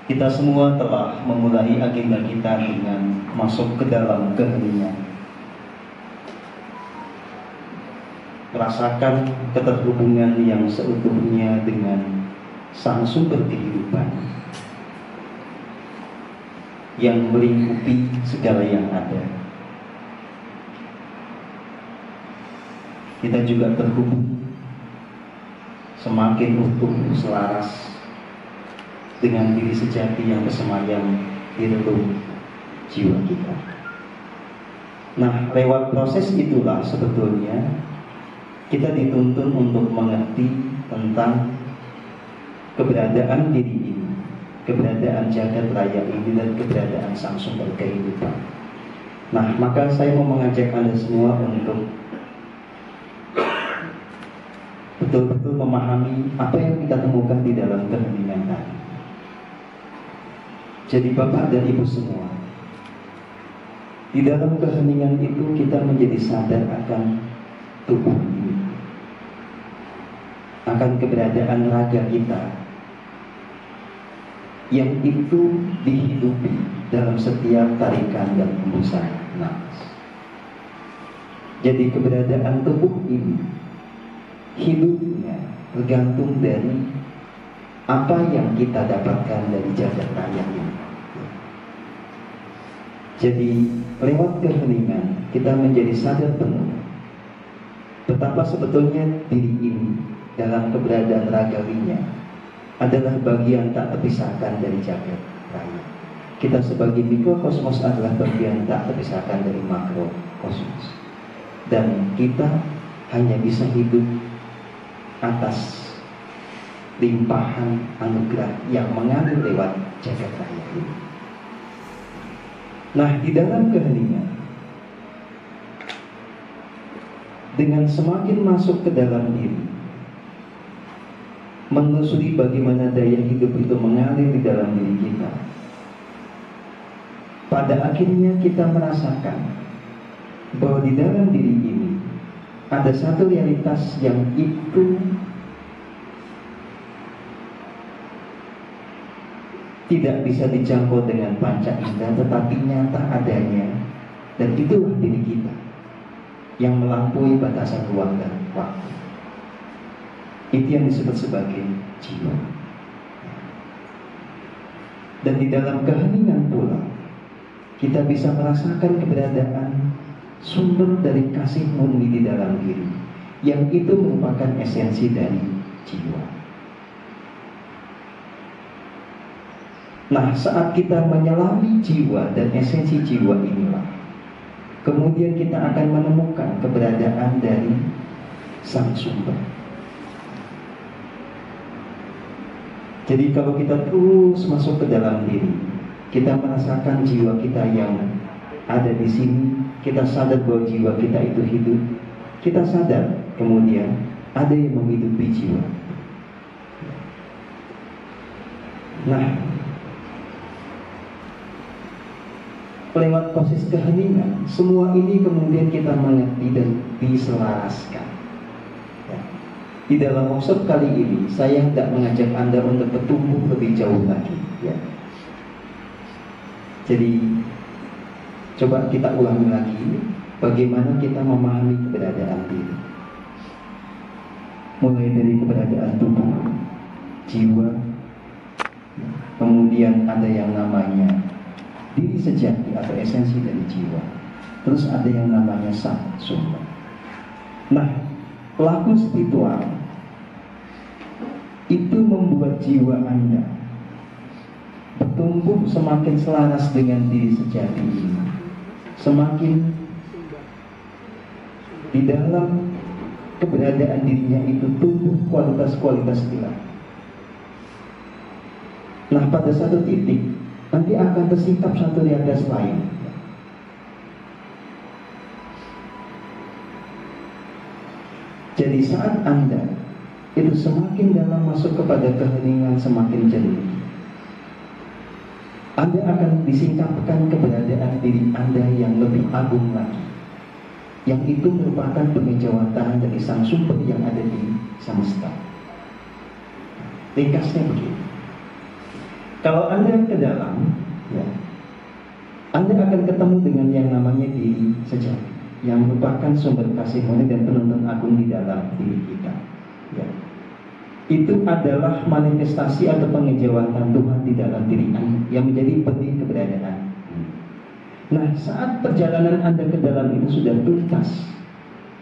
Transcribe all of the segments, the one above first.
Kita semua telah memulai agenda kita dengan masuk ke dalam keheningan, merasakan keterhubungan yang seutuhnya dengan Sang Sumber kehidupan yang melingkupi segala yang ada. Kita juga terhubung semakin utuh selaras dengan diri sejati yang bersemayam di relung jiwa kita. Nah, lewat proses itulah sebetulnya kita dituntun untuk mengerti tentang keberadaan diri ini, keberadaan jagat raya ini, dan keberadaan Sang Sumber kehidupan. Nah, maka saya mau mengajak Anda semua untuk betul-betul memahami apa yang kita temukan di dalam keheningan tadi. Jadi Bapak dan Ibu semua, di dalam keheningan itu kita menjadi sadar akan tubuh ini, akan keberadaan raga kita yang itu dihidupi dalam setiap tarikan dan hembusan nafas. Jadi keberadaan tubuh ini hidupnya tergantung dari apa yang kita dapatkan dari jagat raya ini. Jadi lewat keheningan kita menjadi sadar penuh betapa sebetulnya diri ini dalam keberadaan ragawinya adalah bagian tak terpisahkan dari jagat raya. Kita sebagai mikrokosmos adalah bagian tak terpisahkan dari makrokosmos, dan kita hanya bisa hidup atas limpahan anugerah yang mengalir lewat jagat raya ini. Nah, di dalam keheningan, dengan semakin masuk ke dalam diri, menelusuri bagaimana daya hidup itu mengalir di dalam diri kita, pada akhirnya kita merasakan bahwa di dalam diri ini ada satu realitas yang itu tidak bisa dijangkau dengan panca indera, tetapi nyata adanya, dan itulah diri kita yang melampaui batasan ruang dan waktu. Itu yang disebut sebagai jiwa. Dan di dalam keheningan pula kita bisa merasakan keberadaan sumber dari kasih murni di dalam diri, yang itu merupakan esensi dari jiwa. Nah, saat kita menyelami jiwa dan esensi jiwa inilah, kemudian kita akan menemukan keberadaan dari Sang Sumber. Jadi kalau kita terus masuk ke dalam diri, kita merasakan jiwa kita yang ada di sini, kita sadar bahwa jiwa kita itu hidup, kita sadar kemudian ada yang menghidupi jiwa. Nah, lewat proses keheningan, semua ini kemudian kita mengerti dan diselaraskan. Ya. Di dalam workshop kali ini, saya hendak mengajak Anda untuk bertumbuh lebih jauh lagi. Ya. Jadi, coba kita ulangi lagi bagaimana kita memahami keberadaan diri. Mulai dari keberadaan tubuh, jiwa, kemudian ada yang namanya diri sejati atau esensi dari jiwa. Terus ada yang namanya Sang Sumber. Nah, pelaku spiritual itu membuat jiwa Anda bertumbuh semakin selaras dengan diri sejati ini, semakin di dalam keberadaan dirinya itu tumbuh kualitas-kualitas ilahi. Nah, pada satu titik nanti akan tersingkap satu realitas lain. Jadi saat Anda itu semakin dalam masuk kepada keheningan, semakin jernih, Anda akan disingkapkan keberadaan diri Anda yang lebih agung lagi, yang itu merupakan pengejawatan dari Sang Sumber yang ada di semesta. Ringkasnya begini, Kalau Anda ke dalam, ya, Anda akan ketemu dengan yang namanya diri sejati, yang merupakan sumber kasih murni dan penuntun agung di dalam diri kita. Ya. Itu adalah manifestasi atau pengejawatan Tuhan di dalam diri Anda yang menjadi benih keberadaan. Nah, saat perjalanan Anda ke dalam itu sudah tuntas,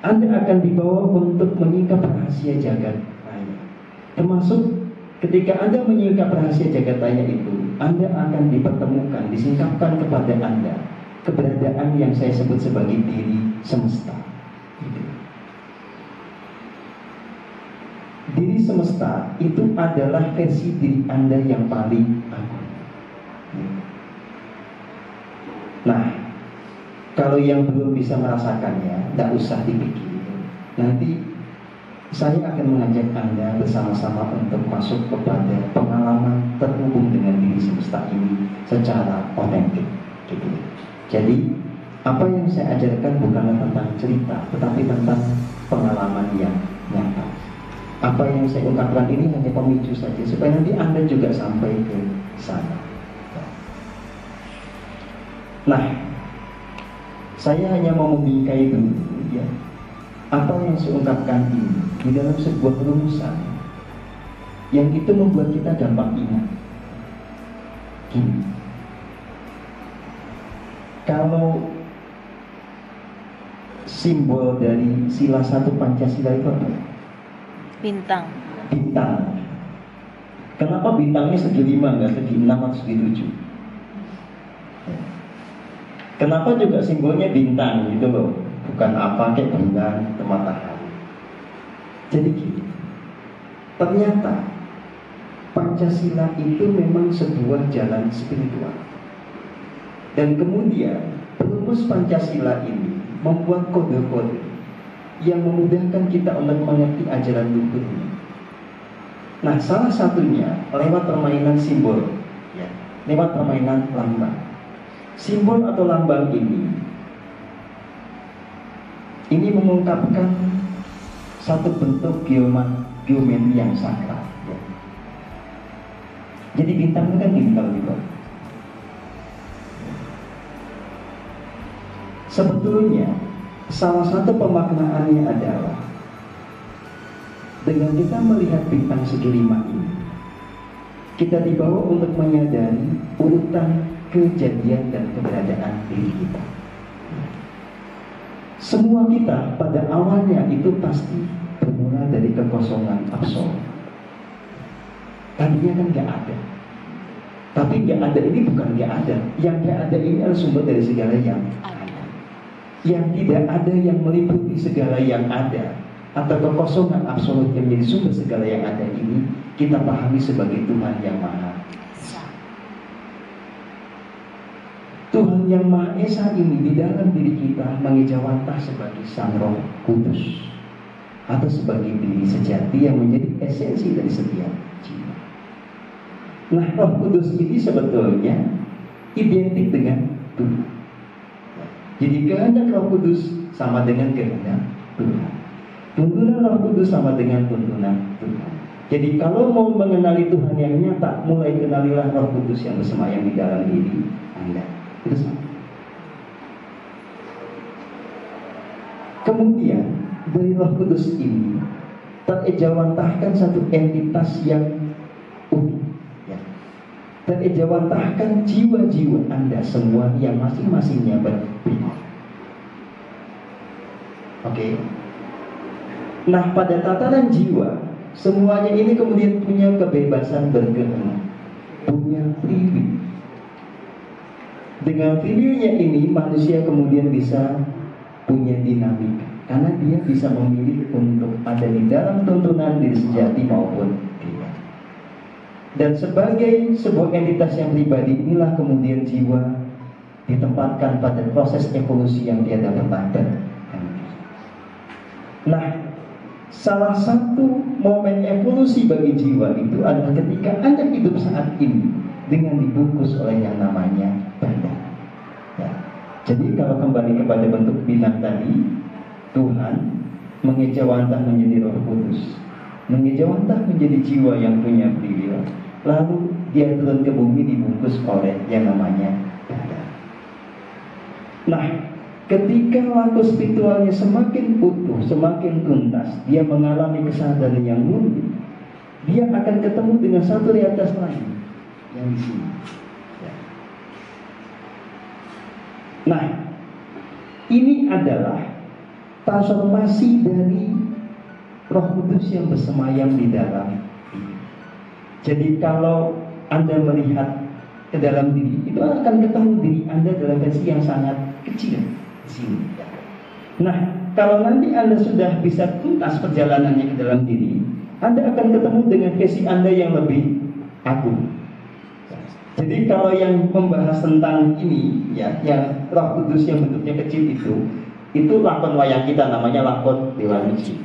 Anda akan dibawa untuk menyingkap rahasia jagat raya. Termasuk ketika Anda menyingkap rahasia jagat raya itu, Anda akan dipertemukan, disingkapkan kepada Anda keberadaan yang saya sebut sebagai diri semesta. Diri semesta itu adalah versi diri Anda yang paling agung. Nah, kalau yang belum bisa merasakannya, tidak usah dipikir. Nanti saya akan mengajak Anda bersama-sama untuk masuk kepada pengalaman terhubung dengan diri semesta ini secara otentik. Gitu. Jadi, apa yang saya ajarkan bukanlah tentang cerita, tetapi tentang pengalaman yang nyata. Apa yang saya ungkapkan ini hanya pemicu saja, supaya nanti Anda juga sampai ke sana. Nah, saya hanya mau membingkai dulu, ya, apa yang saya ungkapkan ini di dalam sebuah rumusan yang itu membuat kita gampang ingat. Gini, kalau simbol dari sila 1 Pancasila itu apa? Bintang. Bintang. Kenapa bintangnya segi 5 nggak segi 6 atau segi 7? Kenapa juga simbolnya bintang gitu loh, bukan apa kayak bulan atau matahari. Jadi gini, ternyata Pancasila itu memang sebuah jalan spiritual. Dan kemudian perumus Pancasila ini membuat kode-kode yang memudahkan kita untuk mengerti ajaran luhurnya. Nah, salah satunya lewat permainan simbol, ya, lewat permainan lambang. Simbol atau lambang ini mengungkapkan satu bentuk geometri yang sakral, ya. Jadi bintang itu kan bintang gitu. Sebetulnya salah satu pemaknaannya adalah dengan kita melihat bintang segi 5 ini, kita dibawa untuk menyadari urutan kejadian dan keberadaan diri kita. Semua kita pada awalnya itu pasti bermula dari kekosongan absolut. Tadinya kan gak ada. Tapi gak ada ini bukan gak ada. Yang gak ada ini adalah sumber dari segala yang ada. Yang tidak ada yang meliputi segala yang ada, atau kekosongan absolut yang menjadi sumber segala yang ada ini, kita pahami sebagai Tuhan yang Maha Esa. Tuhan yang Maha Esa ini di dalam diri kita mengejawantah sebagai Sang Roh Kudus, atau sebagai diri sejati yang menjadi esensi dari setiap jiwa. Nah, Roh Kudus ini sebetulnya identik dengan Tuhan. Jadi kehendak Roh Kudus sama dengan kehendak Tuhan. Tuntunan Roh Kudus sama dengan tuntunan Tuhan. Jadi kalau mau mengenali Tuhan yang nyata, mulai kenalilah Roh Kudus yang bersemayam di dalam diri Anda. Itu sama. Kemudian dari Roh Kudus ini terejawantahkan satu entitas yang unik, ya. Terejawantahkan jiwa-jiwa Anda semua yang masing-masingnya berbeda. Oke. Nah, pada tataran jiwa, semuanya ini kemudian punya kebebasan berkehendak, punya free will. Dengan free will-nya ini, manusia kemudian bisa punya dinamika, karena dia bisa memilih untuk ada di dalam tuntunan diri sejati maupun tidak. Dan sebagai sebuah entitas yang pribadi, inilah kemudian jiwa ditempatkan pada proses evolusi yang tiada pernah berhenti. Nah, salah satu momen evolusi bagi jiwa itu adalah ketika Anda hidup saat ini dengan dibungkus oleh yang namanya badan. Ya. Jadi kalau kembali kepada bentuk bintang tadi, Tuhan mengejawantah menjadi Roh Kudus, mengejawantah menjadi jiwa yang punya free will, lalu dia turun ke bumi dibungkus oleh yang namanya badar. Nah, ketika laku spiritualnya semakin utuh, semakin tuntas, dia mengalami kesadaran yang murni, dia akan ketemu dengan satu realitas lain yang di sini. Nah, ini adalah transformasi dari Roh Kudus yang bersemayam di dalam diri. Jadi kalau Anda melihat ke dalam diri, itu akan ketemu diri Anda dalam versi yang sangat kecil di sini. Nah, kalau nanti Anda sudah bisa tuntas perjalanannya ke dalam diri, Anda akan ketemu dengan versi Anda yang lebih agung. Jadi kalau yang membahas tentang ini, ya, yang Roh Kudus yang bentuknya kecil itu lakon wayang kita, namanya lakon Dewa Niji.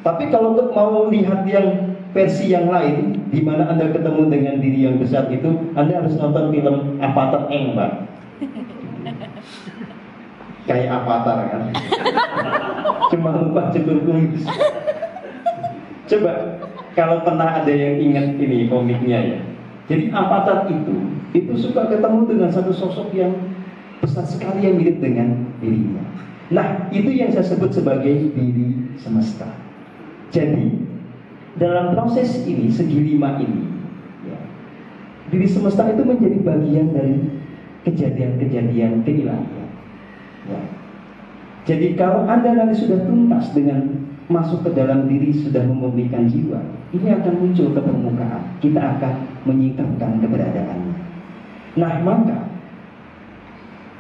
Tapi kalau mau lihat yang versi yang lain, di mana Anda ketemu dengan diri yang besar itu, Anda harus nonton film Avatar Eng, Mbak. Kayak Avatar kan? Cuma lupa cukur kumis. Coba kalau pernah ada yang ingat ini komiknya ya. Jadi Avatar itu suka ketemu dengan satu sosok yang besar sekali yang mirip dengan dirinya. Nah, itu yang saya sebut sebagai diri semesta. Jadi dalam proses ini, segi lima ini, ya, diri semesta itu menjadi bagian dari kejadian-kejadian keilahian. Ya. Jadi kalau Anda nanti sudah tuntas dengan masuk ke dalam diri, sudah memurnikan jiwa, ini akan muncul ke permukaan. Kita akan menyingkapkan keberadaannya. Nah, maka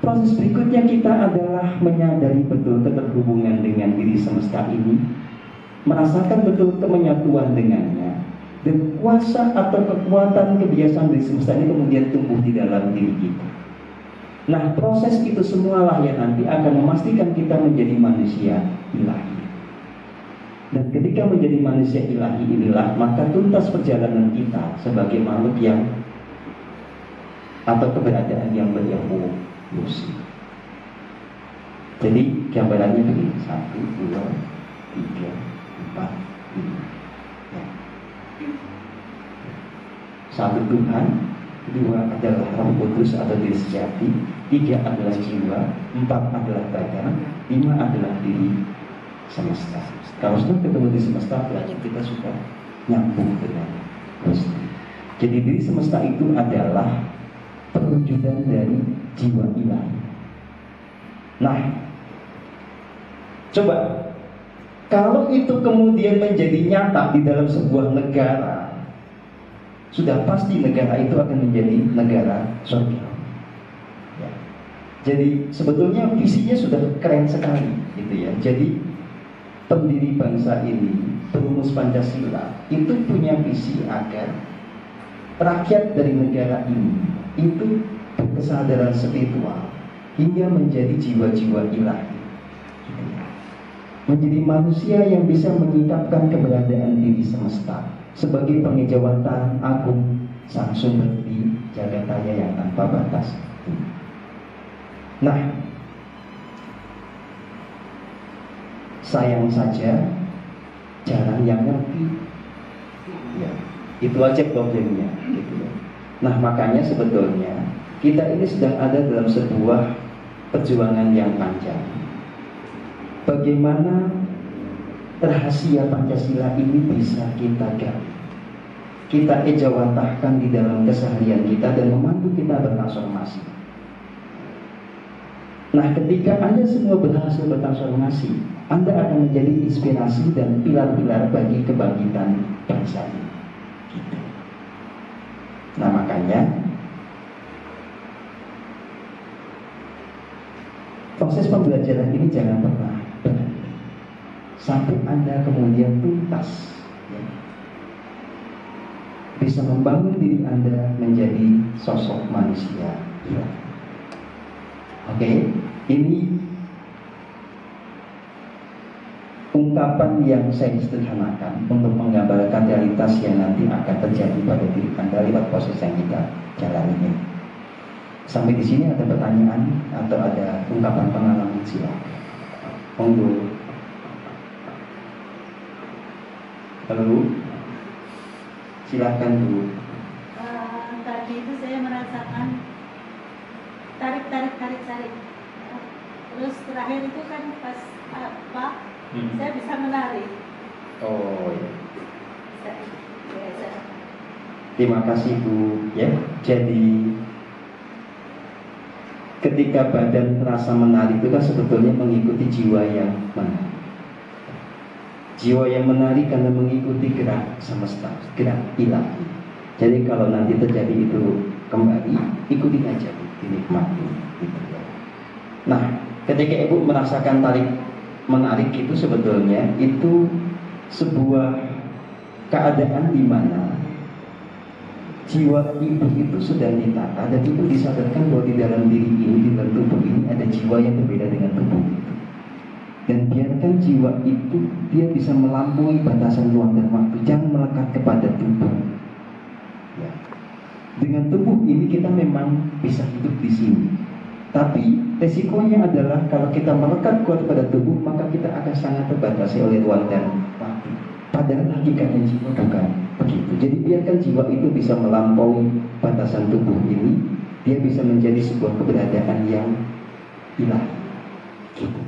proses berikutnya kita adalah menyadari betul keterhubungan dengan diri semesta ini, merasakan betul kemenyatuan dengannya, dan kuasa atau kekuatan kebiasaan diri semesta ini kemudian tumbuh di dalam diri kita. Nah, proses itu semualah yang nanti akan memastikan kita menjadi manusia ilahi. Dan ketika menjadi manusia ilahi inilah, maka tuntas perjalanan kita sebagai makhluk yang atau keberadaan yang berevolusi. Jadi gambarannya begini: 1, 2, 3, 4, 5. Ya. 1 Tuhan, 2 adalah Roh Kudus atau diri sejati, 3 adalah jiwa, 4 adalah badan, 5 adalah diri semesta. Kalau sudah ketemu di semesta, berarti kita sudah nyambung dengan Gusti. Jadi diri semesta itu adalah perwujudan dari jiwa ilahi. Nah, coba kalau itu kemudian menjadi nyata di dalam sebuah negara, sudah pasti negara itu akan menjadi negara surga. Ya. Jadi sebetulnya visinya sudah keren sekali, gitu ya. Jadi pendiri bangsa ini, perumus Pancasila, itu punya visi agar rakyat dari negara ini itu berkesadaran spiritual hingga menjadi jiwa-jiwa ilahi, menjadi manusia yang bisa menyingkapkan keberadaan diri semesta sebagai pengejawatan agung sang sumber di jagat raya yang tanpa batas. Nah, sayang saja jarang yang ngerti. Ya, itu aja problemnya, gitu ya. Nah, makanya sebetulnya kita ini sedang ada dalam sebuah perjuangan yang panjang. Bagaimana rahasia Pancasila ini bisa kita gali, kita ejawantahkan di dalam keseharian kita dan membantu kita bertransformasi. Nah, ketika Anda semua berhasil bertransformasi, Anda akan menjadi inspirasi dan pilar-pilar bagi kebangkitan bangsa ini. Nah, makanya proses pembelajaran ini jangan pernah berhenti sampai Anda kemudian tuntas, ya, bisa membangun diri Anda menjadi sosok manusia. Ya. Oke, ini ungkapan yang saya sederhanakan untuk menggambarkan realitas yang nanti akan terjadi pada diri Anda lewat proses yang kita jalani ini. Sampai di sini ada pertanyaan atau ada ungkapan pengalaman, silakan. Monggo. Halo, silakan Bu. Tadi tadi itu saya merasakan tarik. Terus terakhir itu kan pas saya bisa menarik. Oh ya. Saya. Terima kasih Bu. Ya, jadi ketika badan terasa menarik itu kan sebetulnya mengikuti jiwa yang menarik. Jiwa yang menarik karena mengikuti gerak semesta, gerak ilahi. Jadi kalau nanti terjadi itu kembali, ikutin aja, dinikmati. Gitu ya. Nah, ketika Ibu merasakan tarik menarik itu sebetulnya itu sebuah keadaan di mana jiwa Ibu itu sedang ditata dan Ibu disadarkan bahwa di dalam diri ini, di dalam tubuh ini ada jiwa yang berbeda dengan tubuh itu. Dan biarkan jiwa itu dia bisa melampaui batasan ruang dan waktu, jangan melekat kepada tubuh. Ya. Dengan tubuh ini kita memang bisa hidup di sini. Tapi resikonya adalah kalau kita melekat kuat pada tubuh, maka kita akan sangat terbatasi oleh ruang dan waktu. Padahal hakikatnya jiwa bukan begitu. Jadi biarkan jiwa itu bisa melampaui batasan tubuh ini, dia bisa menjadi sebuah keberadaan yang ilahi. Gitu.